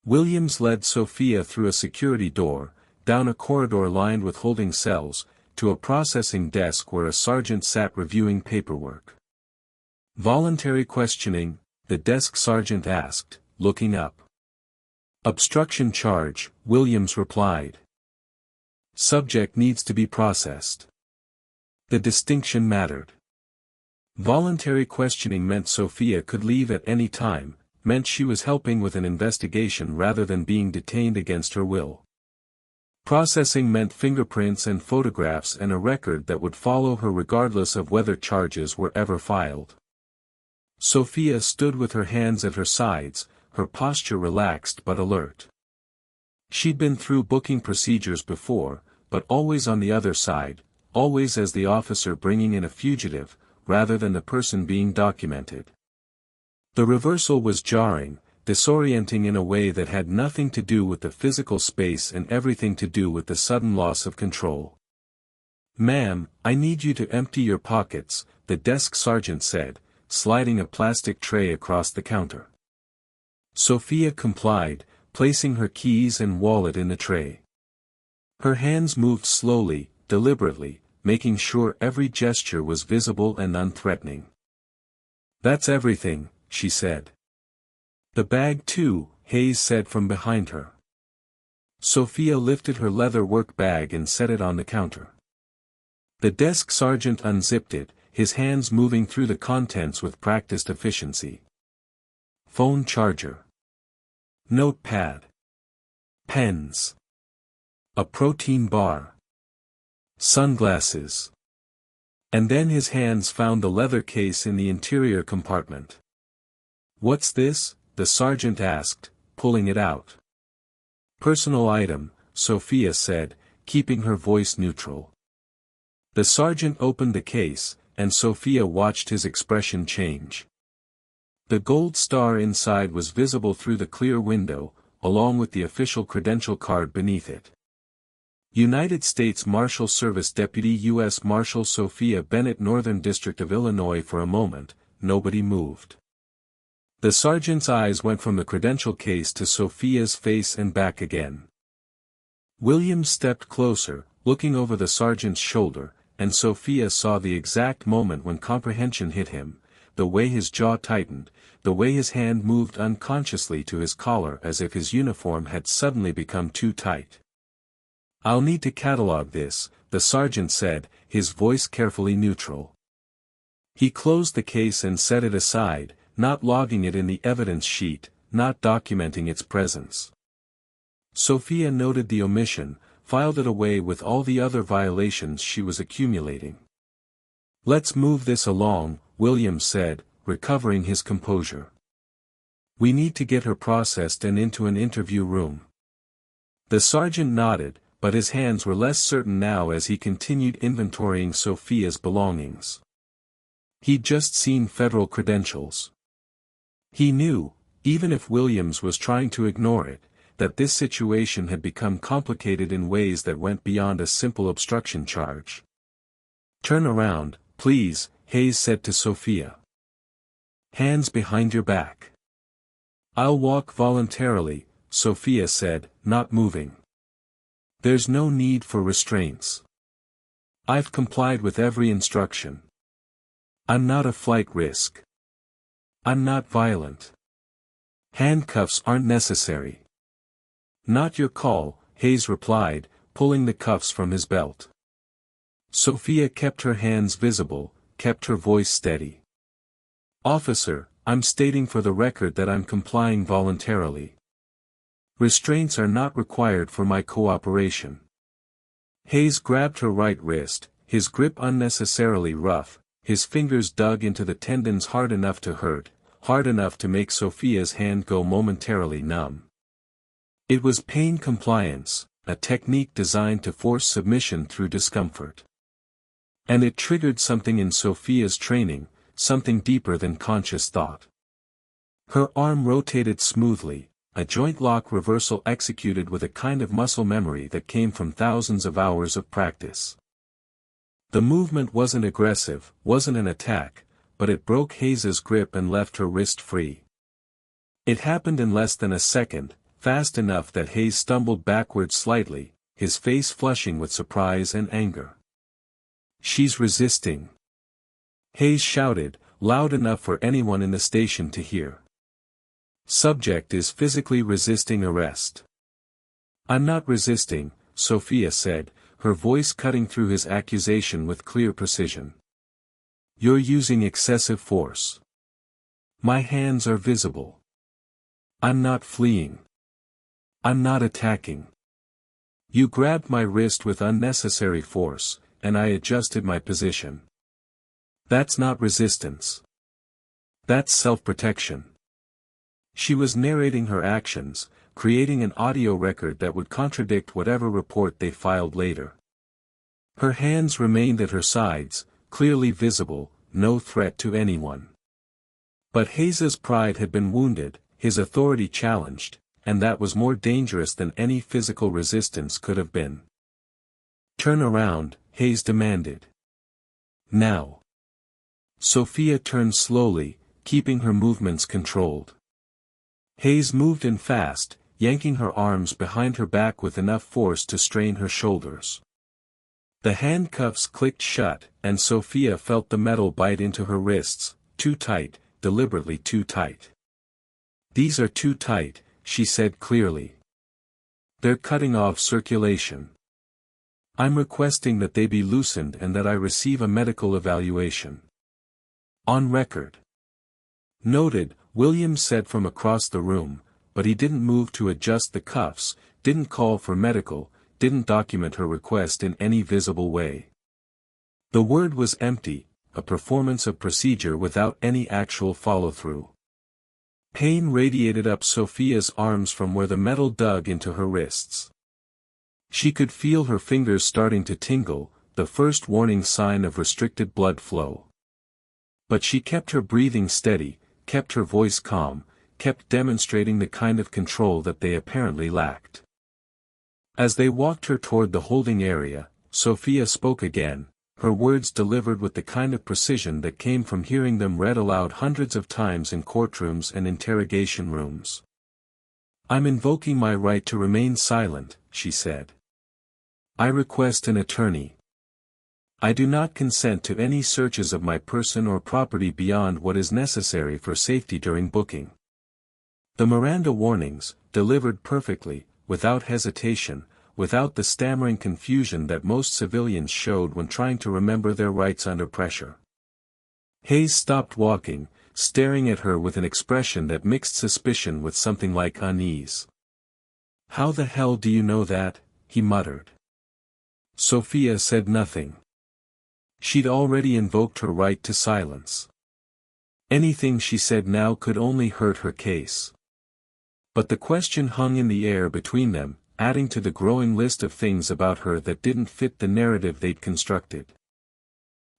Williams led Sophia through a security door, down a corridor lined with holding cells, to a processing desk where a sergeant sat reviewing paperwork. Voluntary questioning, the desk sergeant asked, looking up. Obstruction charge, Williams replied. Subject needs to be processed. The distinction mattered. Voluntary questioning meant Sophia could leave at any time, meant she was helping with an investigation rather than being detained against her will. Processing meant fingerprints and photographs and a record that would follow her regardless of whether charges were ever filed. Sophia stood with her hands at her sides, her posture relaxed but alert. She'd been through booking procedures before, but always on the other side, always as the officer bringing in a fugitive, rather than the person being documented. The reversal was jarring, disorienting in a way that had nothing to do with the physical space and everything to do with the sudden loss of control. "Ma'am, I need you to empty your pockets," the desk sergeant said, sliding a plastic tray across the counter. Sophia complied, placing her keys and wallet in the tray. Her hands moved slowly, deliberately, making sure every gesture was visible and unthreatening. "That's everything," she said. "The bag too," Hayes said from behind her. Sophia lifted her leather work bag and set it on the counter. The desk sergeant unzipped it, his hands moving through the contents with practiced efficiency. Phone charger. Notepad. Pens. A protein bar. Sunglasses. And then his hands found the leather case in the interior compartment. "What's this?" the sergeant asked, pulling it out. "Personal item," Sophia said, keeping her voice neutral. The sergeant opened the case, and Sophia watched his expression change. The gold star inside was visible through the clear window, along with the official credential card beneath it. United States Marshal Service Deputy U.S. Marshal Sophia Bennett, Northern District of Illinois. For a moment, nobody moved. The sergeant's eyes went from the credential case to Sophia's face and back again. Williams stepped closer, looking over the sergeant's shoulder, and Sophia saw the exact moment when comprehension hit him, the way his jaw tightened, the way his hand moved unconsciously to his collar as if his uniform had suddenly become too tight. "I'll need to catalog this," the sergeant said, his voice carefully neutral. He closed the case and set it aside, not logging it in the evidence sheet, not documenting its presence. Sophia noted the omission, filed it away with all the other violations she was accumulating. "Let's move this along," Williams said, recovering his composure. "We need to get her processed and into an interview room." The sergeant nodded, but his hands were less certain now as he continued inventorying Sophia's belongings. He'd just seen federal credentials. He knew, even if Williams was trying to ignore it, that this situation had become complicated in ways that went beyond a simple obstruction charge. "Turn around, please," Hayes said to Sophia. "Hands behind your back." "I'll walk voluntarily," Sophia said, not moving. "There's no need for restraints. I've complied with every instruction. I'm not a flight risk. I'm not violent. Handcuffs aren't necessary." "Not your call," Hayes replied, pulling the cuffs from his belt. Sophia kept her hands visible, kept her voice steady. "Officer, I'm stating for the record that I'm complying voluntarily. Restraints are not required for my cooperation." Hayes grabbed her right wrist, his grip unnecessarily rough, his fingers dug into the tendons hard enough to hurt, hard enough to make Sophia's hand go momentarily numb. It was pain compliance, a technique designed to force submission through discomfort. And it triggered something in Sophia's training, something deeper than conscious thought. Her arm rotated smoothly, a joint lock reversal executed with a kind of muscle memory that came from thousands of hours of practice. The movement wasn't aggressive, wasn't an attack, but it broke Hayes's grip and left her wrist free. It happened in less than a second, fast enough that Hayes stumbled backward slightly, his face flushing with surprise and anger. "She's resisting," Hayes shouted, loud enough for anyone in the station to hear. Subject is physically resisting arrest. I'm not resisting, Sophia said, her voice cutting through his accusation with clear precision. You're using excessive force. My hands are visible. I'm not fleeing. I'm not attacking. You grabbed my wrist with unnecessary force, and I adjusted my position. That's not resistance. That's self-protection. She was narrating her actions, creating an audio record that would contradict whatever report they filed later. Her hands remained at her sides, clearly visible, no threat to anyone. But Hayes's pride had been wounded, his authority challenged, and that was more dangerous than any physical resistance could have been. Turn around, Hayes demanded. Now. Sophia turned slowly, keeping her movements controlled. Hayes moved in fast, yanking her arms behind her back with enough force to strain her shoulders. The handcuffs clicked shut, and Sophia felt the metal bite into her wrists, too tight, deliberately too tight. These are too tight, she said clearly. They're cutting off circulation. I'm requesting that they be loosened and that I receive a medical evaluation. On record. Noted, Williams said from across the room, but he didn't move to adjust the cuffs, didn't call for medical, didn't document her request in any visible way. The word was empty, a performance of procedure without any actual follow-through. Pain radiated up Sophia's arms from where the metal dug into her wrists. She could feel her fingers starting to tingle, the first warning sign of restricted blood flow. But she kept her breathing steady, kept her voice calm, kept demonstrating the kind of control that they apparently lacked. As they walked her toward the holding area, Sophia spoke again, her words delivered with the kind of precision that came from hearing them read aloud hundreds of times in courtrooms and interrogation rooms. I'm invoking my right to remain silent, she said. I request an attorney. I do not consent to any searches of my person or property beyond what is necessary for safety during booking. The Miranda warnings, delivered perfectly, without hesitation, without the stammering confusion that most civilians showed when trying to remember their rights under pressure. Hayes stopped walking, staring at her with an expression that mixed suspicion with something like unease. How the hell do you know that? He muttered. Sophia said nothing. She'd already invoked her right to silence. Anything she said now could only hurt her case. But the question hung in the air between them, adding to the growing list of things about her that didn't fit the narrative they'd constructed.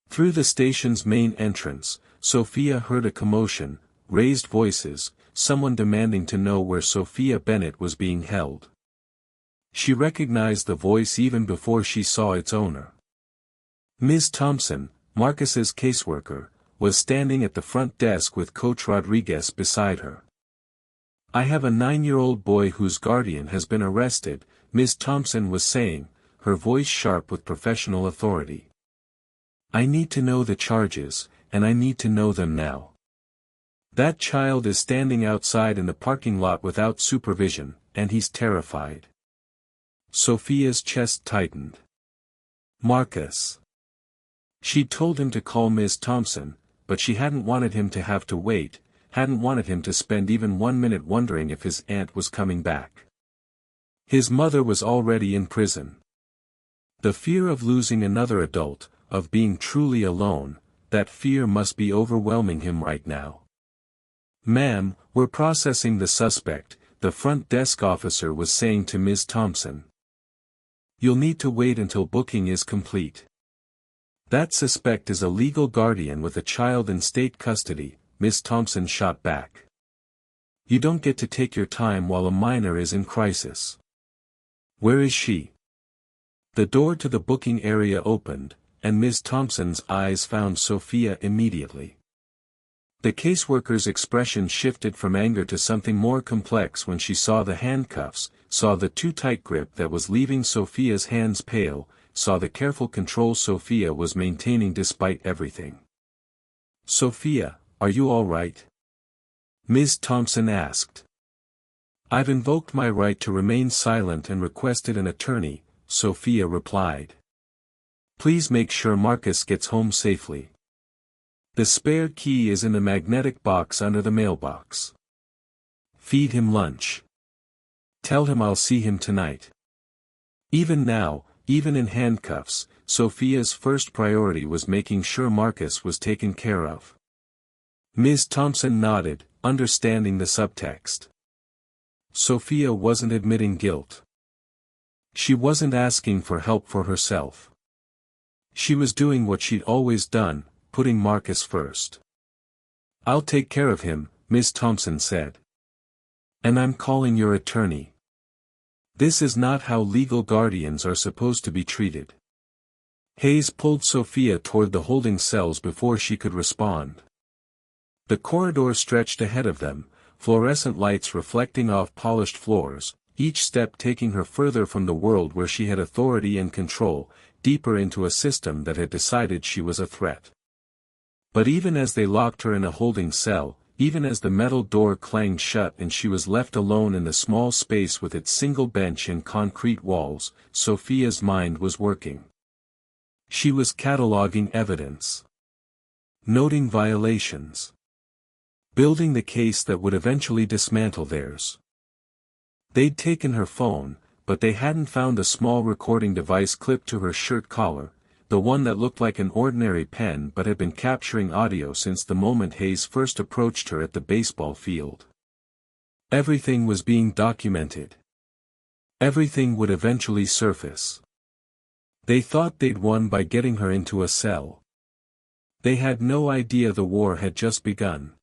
Through the station's main entrance, Sophia heard a commotion, raised voices, someone demanding to know where Sophia Bennett was being held. She recognized the voice even before she saw its owner. Ms. Thompson, Marcus's caseworker, was standing at the front desk with Coach Rodriguez beside her. I have a 9-year-old boy whose guardian has been arrested, Ms. Thompson was saying, her voice sharp with professional authority. I need to know the charges, and I need to know them now. That child is standing outside in the parking lot without supervision, and he's terrified. Sophia's chest tightened. Marcus. She'd told him to call Ms. Thompson, but she hadn't wanted him to have to wait, hadn't wanted him to spend even 1 minute wondering if his aunt was coming back. His mother was already in prison. The fear of losing another adult, of being truly alone, that fear must be overwhelming him right now. Ma'am, we're processing the suspect, the front desk officer was saying to Ms. Thompson. You'll need to wait until booking is complete. That suspect is a legal guardian with a child in state custody, Ms. Thompson shot back. You don't get to take your time while a minor is in crisis. Where is she? The door to the booking area opened, and Ms. Thompson's eyes found Sophia immediately. The caseworker's expression shifted from anger to something more complex when she saw the handcuffs, saw the too tight grip that was leaving Sophia's hands pale, saw the careful control Sophia was maintaining despite everything. Sophia, are you all right? Ms. Thompson asked. I've invoked my right to remain silent and requested an attorney, Sophia replied. Please make sure Marcus gets home safely. The spare key is in the magnetic box under the mailbox. Feed him lunch. Tell him I'll see him tonight. Even now, even in handcuffs, Sophia's first priority was making sure Marcus was taken care of. Ms. Thompson nodded, understanding the subtext. Sophia wasn't admitting guilt. She wasn't asking for help for herself. She was doing what she'd always done, putting Marcus first. I'll take care of him, Ms. Thompson said. And I'm calling your attorney. This is not how legal guardians are supposed to be treated. Hayes pulled Sophia toward the holding cells before she could respond. The corridor stretched ahead of them, fluorescent lights reflecting off polished floors, each step taking her further from the world where she had authority and control, deeper into a system that had decided she was a threat. But even as they locked her in a holding cell, even as the metal door clanged shut and she was left alone in the small space with its single bench and concrete walls, Sophia's mind was working. She was cataloging evidence. Noting violations. Building the case that would eventually dismantle theirs. They'd taken her phone, but they hadn't found a small recording device clipped to her shirt collar, the one that looked like an ordinary pen but had been capturing audio since the moment Hayes first approached her at the baseball field. Everything was being documented. Everything would eventually surface. They thought they'd won by getting her into a cell. They had no idea the war had just begun.